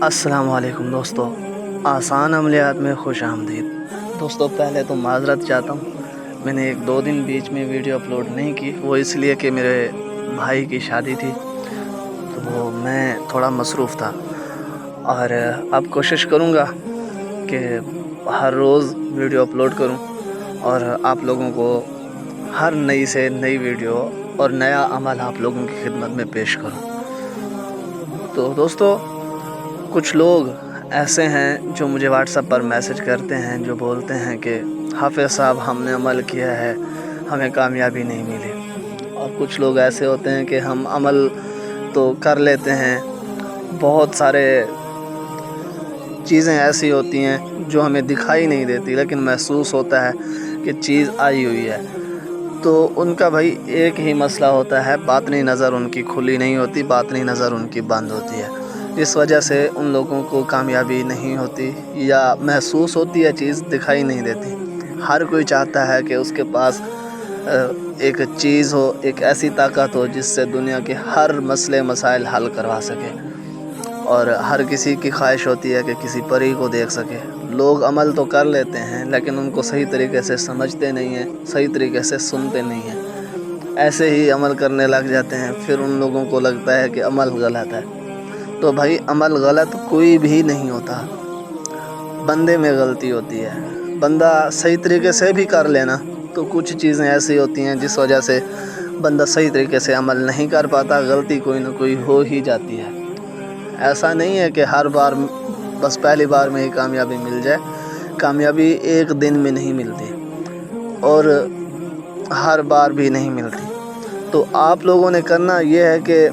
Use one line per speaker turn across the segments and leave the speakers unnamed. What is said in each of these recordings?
السلام علیکم دوستو، آسان عملیات میں خوش آمدید۔ دوستو پہلے تو معذرت چاہتا ہوں، میں نے 1-2 دن بیچ میں ویڈیو اپلوڈ نہیں کی، وہ اس لیے کہ میرے بھائی کی شادی تھی تو میں تھوڑا مصروف تھا، اور اب کوشش کروں گا کہ ہر روز ویڈیو اپلوڈ کروں اور آپ لوگوں کو ہر نئی سے نئی ویڈیو اور نیا عمل آپ لوگوں کی خدمت میں پیش کروں۔ تو دوستو کچھ لوگ ایسے ہیں جو مجھے واٹس ایپ پر میسج کرتے ہیں، جو بولتے ہیں کہ حافظ صاحب ہم نے عمل کیا ہے، ہمیں کامیابی نہیں ملی۔ اور کچھ لوگ ایسے ہوتے ہیں کہ ہم عمل تو کر لیتے ہیں، بہت سارے چیزیں ایسی ہوتی ہیں جو ہمیں دکھائی نہیں دیتی لیکن محسوس ہوتا ہے کہ چیز آئی ہوئی ہے۔ تو ان کا بھائی ایک ہی مسئلہ ہوتا ہے، باطنی نظر ان کی کھلی نہیں ہوتی، باطنی نظر ان کی بند ہوتی ہے، اس وجہ سے ان لوگوں کو کامیابی نہیں ہوتی، یا محسوس ہوتی ہے چیز، دکھائی نہیں دیتی۔ ہر کوئی چاہتا ہے کہ اس کے پاس ایک چیز ہو، ایک ایسی طاقت ہو جس سے دنیا کے ہر مسئلے مسائل حل کروا سکے، اور ہر کسی کی خواہش ہوتی ہے کہ کسی پری کو دیکھ سکے۔ لوگ عمل تو کر لیتے ہیں لیکن ان کو صحیح طریقے سے سمجھتے نہیں ہیں، صحیح طریقے سے سنتے نہیں ہیں، ایسے ہی عمل کرنے لگ جاتے ہیں، پھر ان لوگوں کو لگتا ہے کہ عمل غلط ہے۔ تو بھائی عمل غلط کوئی بھی نہیں ہوتا، بندے میں غلطی ہوتی ہے۔ بندہ صحیح طریقے سے بھی کر لینا تو کچھ چیزیں ایسی ہوتی ہیں جس وجہ سے بندہ صحیح طریقے سے عمل نہیں کر پاتا، غلطی کوئی نہ کوئی ہو ہی جاتی ہے۔ ایسا نہیں ہے کہ ہر بار بس پہلی بار میں ہی کامیابی مل جائے، کامیابی ایک دن میں نہیں ملتی اور ہر بار بھی نہیں ملتی۔ تو آپ لوگوں نے کرنا یہ ہے کہ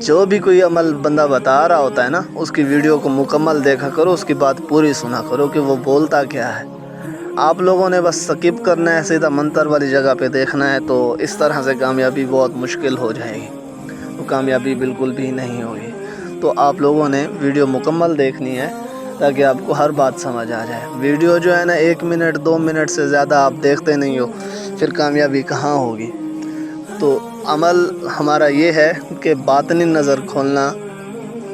جو بھی کوئی عمل بندہ بتا رہا ہوتا ہے نا، اس کی ویڈیو کو مکمل دیکھا کرو، اس کی بات پوری سنا کرو کہ وہ بولتا کیا ہے۔ آپ لوگوں نے بس سکپ کرنا ہے، سیدھا منتر والی جگہ پہ دیکھنا ہے، تو اس طرح سے کامیابی بہت مشکل ہو جائے گی، تو کامیابی بالکل بھی نہیں ہوگی۔ تو آپ لوگوں نے ویڈیو مکمل دیکھنی ہے تاکہ آپ کو ہر بات سمجھ آ جائے۔ ویڈیو جو ہے نا 1 منٹ 2 منٹ سے زیادہ آپ دیکھتے نہیں ہو، پھر کامیابی کہاں ہوگی۔ تو عمل ہمارا یہ ہے کہ باطنی نظر کھولنا،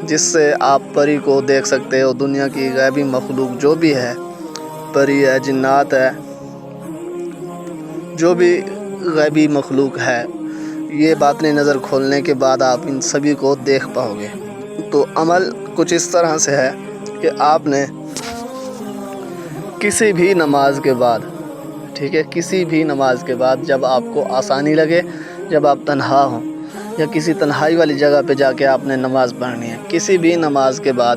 جس سے آپ پری کو دیکھ سکتے ہو، دنیا کی غیبی مخلوق جو بھی ہے، پری ہے، جنات ہے، جو بھی غیبی مخلوق ہے، یہ باطنی نظر کھولنے کے بعد آپ ان سبھی کو دیکھ پاؤ گے۔ تو عمل کچھ اس طرح سے ہے کہ آپ نے کسی بھی نماز کے بعد، ٹھیک ہے، کسی بھی نماز کے بعد جب آپ کو آسانی لگے، جب آپ تنہا ہوں یا کسی تنہائی والی جگہ پہ جا کے آپ نے نماز پڑھنی ہے، کسی بھی نماز کے بعد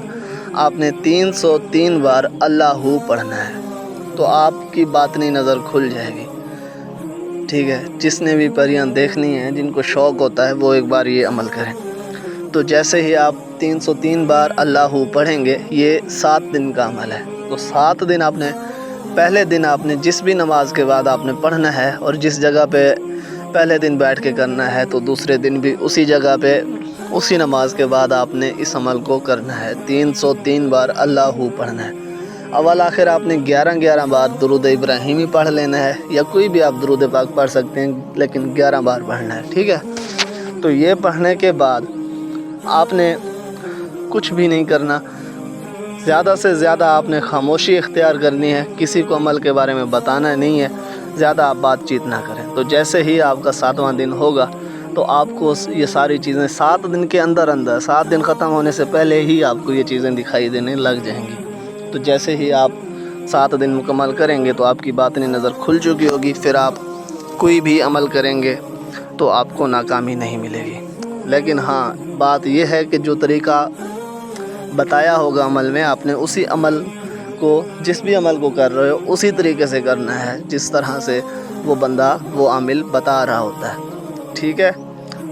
آپ نے 303 بار اللہ پڑھنا ہے، تو آپ کی باطنی نظر کھل جائے گی، ٹھیک ہے۔ جس نے بھی پریاں دیکھنی ہیں، جن کو شوق ہوتا ہے، وہ ایک بار یہ عمل کریں۔ تو جیسے ہی آپ 303 بار اللہ پڑھیں گے، یہ 7 دن کا عمل ہے۔ تو 7 دن آپ نے، پہلے دن آپ نے جس بھی نماز کے بعد آپ نے پڑھنا ہے، اور جس جگہ پہ پہلے دن بیٹھ کے کرنا ہے، تو دوسرے دن بھی اسی جگہ پہ اسی نماز کے بعد آپ نے اس عمل کو کرنا ہے، 303 بار اللہ پڑھنا ہے۔ اول آخر آپ نے 11 بار درود ابراہیمی پڑھ لینا ہے، یا کوئی بھی آپ درود پاک پڑھ سکتے ہیں، لیکن 11 بار پڑھنا ہے، ٹھیک ہے۔ تو یہ پڑھنے کے بعد آپ نے کچھ بھی نہیں کرنا، زیادہ سے زیادہ آپ نے خاموشی اختیار کرنی ہے، کسی کو عمل کے بارے میں بتانا نہیں ہے، زیادہ آپ بات چیت نہ کریں۔ تو جیسے ہی آپ کا 7واں دن ہوگا تو آپ کو یہ ساری چیزیں 7 دن کے اندر 7 دن ختم ہونے سے پہلے ہی آپ کو یہ چیزیں دکھائی دینے لگ جائیں گی۔ تو جیسے ہی آپ 7 دن مکمل کریں گے تو آپ کی باطنی نظر کھل چکی ہوگی، پھر آپ کوئی بھی عمل کریں گے تو آپ کو ناکامی نہیں ملے گی۔ لیکن ہاں، بات یہ ہے کہ جو طریقہ بتایا ہوگا عمل میں، آپ نے اسی عمل کو، جس بھی عمل کو کر رہے ہو، اسی طریقے سے کرنا ہے جس طرح سے وہ بندہ، وہ عامل بتا رہا ہوتا ہے، ٹھیک ہے۔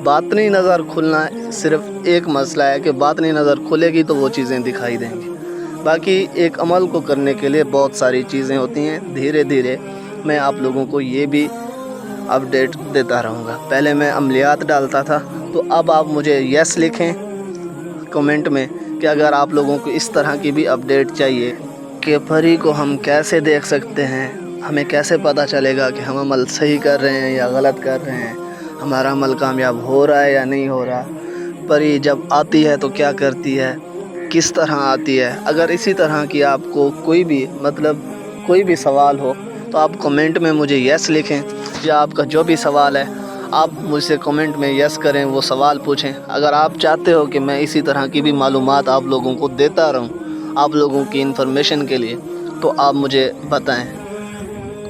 باطنی نظر کھلنا صرف ایک مسئلہ ہے کہ باطنی نظر کھلے گی تو وہ چیزیں دکھائی دیں گی۔ باقی ایک عمل کو کرنے کے لیے بہت ساری چیزیں ہوتی ہیں، دھیرے دھیرے میں آپ لوگوں کو یہ بھی اپڈیٹ دیتا رہوں گا۔ پہلے میں عملیات ڈالتا تھا، تو اب آپ مجھے یس لکھیں کمنٹ میں کہ اگر آپ لوگوں کو اس طرح کی بھی اپڈیٹ چاہیے کہ پری کو ہم کیسے دیکھ سکتے ہیں، ہمیں کیسے پتہ چلے گا کہ ہم عمل صحیح کر رہے ہیں یا غلط کر رہے ہیں، ہمارا عمل کامیاب ہو رہا ہے یا نہیں ہو رہا، پری جب آتی ہے تو کیا کرتی ہے، کس طرح آتی ہے۔ اگر اسی طرح کی آپ کو کوئی بھی سوال ہو تو آپ کمنٹ میں مجھے یس لکھیں، یا آپ کا جو بھی سوال ہے آپ مجھ سے کمنٹ میں یس کریں، وہ سوال پوچھیں۔ اگر آپ چاہتے ہو کہ میں اسی طرح کی بھی معلومات آپ لوگوں کو دیتا رہوں، آپ لوگوں کی انفارمیشن کے لیے، تو آپ مجھے بتائیں،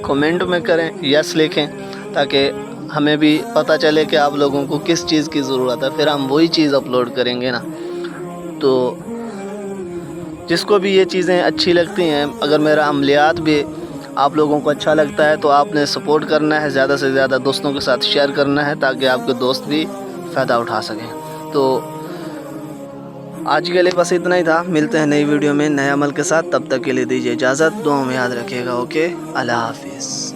کمنٹ میں کریں، یس لکھیں، تاکہ ہمیں بھی پتہ چلے کہ آپ لوگوں کو کس چیز کی ضرورت ہے، پھر ہم وہی چیز اپلوڈ کریں گے نا۔ تو جس کو بھی یہ چیزیں اچھی لگتی ہیں، اگر میرا عملیات بھی آپ لوگوں کو اچھا لگتا ہے تو آپ نے سپورٹ کرنا ہے، زیادہ سے زیادہ دوستوں کے ساتھ شیئر کرنا ہے، تاکہ آپ کے دوست بھی فائدہ اٹھا سکیں۔ تو آج کے لیے بس اتنا ہی تھا، ملتے ہیں نئی ویڈیو میں نئے عمل کے ساتھ، تب تک کے لیے دیجیے اجازت، دعاؤں میں یاد رکھیے گا۔ اوکے، اللہ حافظ۔